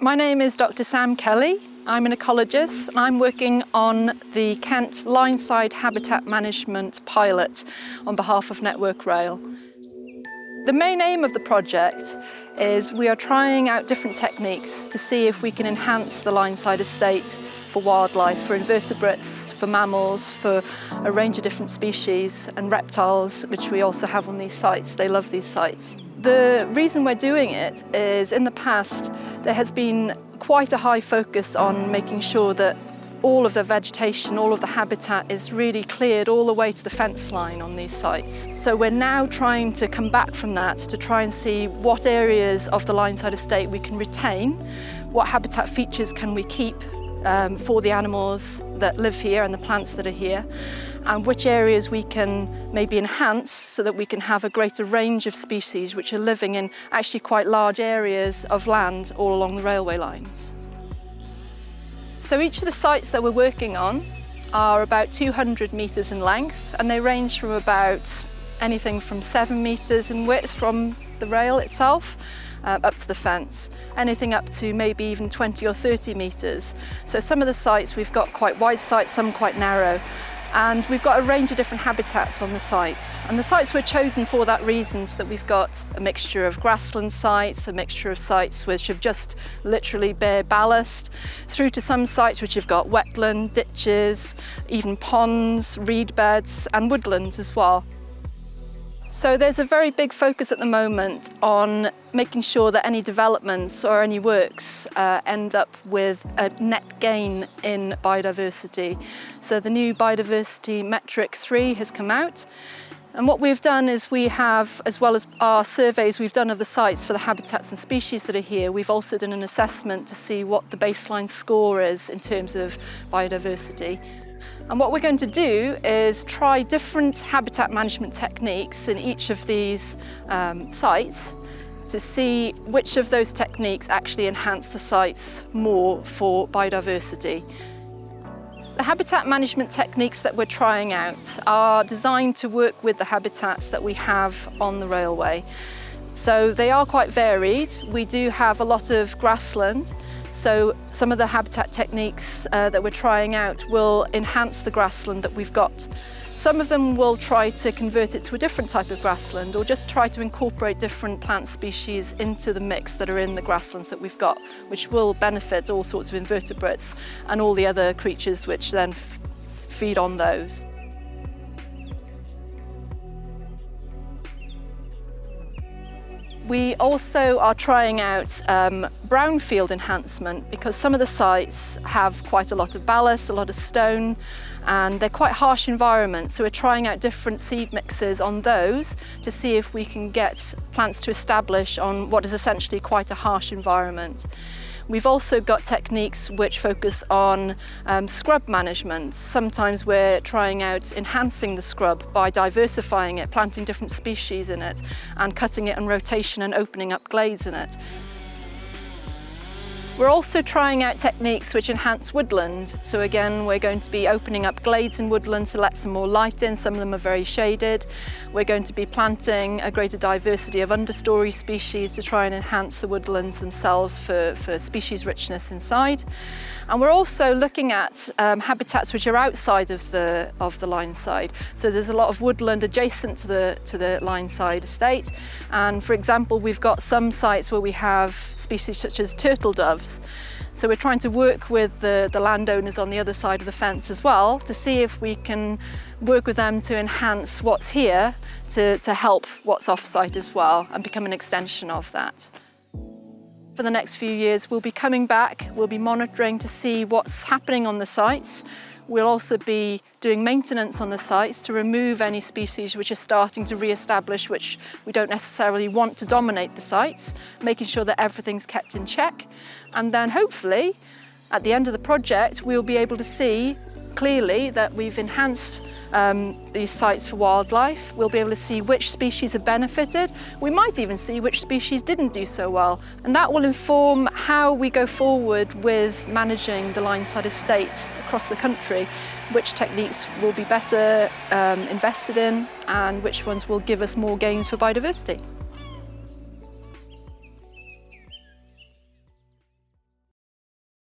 My name is Dr. Sam Kelly. I'm an ecologist and I'm working on the Kent Lineside Habitat Management pilot on behalf of Network Rail. The main aim of the project is we are trying out different techniques to see if we can enhance the Lineside estate for wildlife, for invertebrates, for mammals, for a range of different species and reptiles, which we also have on these sites. They love these sites. The reason we're doing it is in the past there has been quite a high focus on making sure that all of the vegetation, all of the habitat is really cleared all the way to the fence line on these sites. So we're now trying to come back from that to try and see what areas of the Lineside estate we can retain, what habitat features can we keep for the animals that live here and the plants that are here, and which areas we can maybe enhance so that we can have a greater range of species which are living in actually quite large areas of land all along the railway lines. So each of the sites that we're working on are about 200 metres in length, and they range from about anything from 7 metres in width from the rail itself up to the fence, anything up to maybe even 20 or 30 metres. So some of the sites we've got quite wide sites, some quite narrow. And we've got a range of different habitats on the sites. And the sites were chosen for that reason, so that we've got a mixture of grassland sites, a mixture of sites which have just literally bare ballast, through to some sites which have got wetland, ditches, even ponds, reed beds and woodlands as well. So there's a very big focus at the moment on making sure that any developments or any works end up with a net gain in biodiversity. So the new biodiversity metric 3 has come out, and what we've done is we have, as well as our surveys we've done of the sites for the habitats and species that are here, we've also done an assessment to see what the baseline score is in terms of biodiversity. And what we're going to do is try different habitat management techniques in each of these sites to see which of those techniques actually enhance the sites more for biodiversity. The habitat management techniques that we're trying out are designed to work with the habitats that we have on the railway. So they are quite varied. We do have a lot of grassland. So some of the habitat techniques that we're trying out will enhance the grassland that we've got. Some of them will try to convert it to a different type of grassland, or just try to incorporate different plant species into the mix that are in the grasslands that we've got, which will benefit all sorts of invertebrates and all the other creatures which then feed on those. We also are trying out brownfield enhancement, because some of the sites have quite a lot of ballast, a lot of stone, and they're quite harsh environments. So we're trying out different seed mixes on those to see if we can get plants to establish on what is essentially quite a harsh environment. We've also got techniques which focus on scrub management. Sometimes we're trying out enhancing the scrub by diversifying it, planting different species in it, and cutting it on rotation and opening up glades in it. We're also trying out techniques which enhance woodland. So again, we're going to be opening up glades in woodland to let some more light in. Some of them are very shaded. We're going to be planting a greater diversity of understory species to try and enhance the woodlands themselves for species richness inside. And we're also looking at habitats which are outside of the Lineside. So there's a lot of woodland adjacent to the Lineside estate. And for example, we've got some sites where we have species such as turtle doves. So we're trying to work with the landowners on the other side of the fence as well to see if we can work with them to enhance what's here to help what's off-site as well and become an extension of that. For the next few years, we'll be coming back, we'll be monitoring to see what's happening on the sites. We'll also be doing maintenance on the sites to remove any species which are starting to re-establish, which we don't necessarily want to dominate the sites, making sure that everything's kept in check. And then hopefully, at the end of the project, we'll be able to see clearly that we've enhanced these sites for wildlife. We'll be able to see which species have benefited. We might even see which species didn't do so well. And that will inform how we go forward with managing the Lineside estate across the country, which techniques will be better invested in and which ones will give us more gains for biodiversity.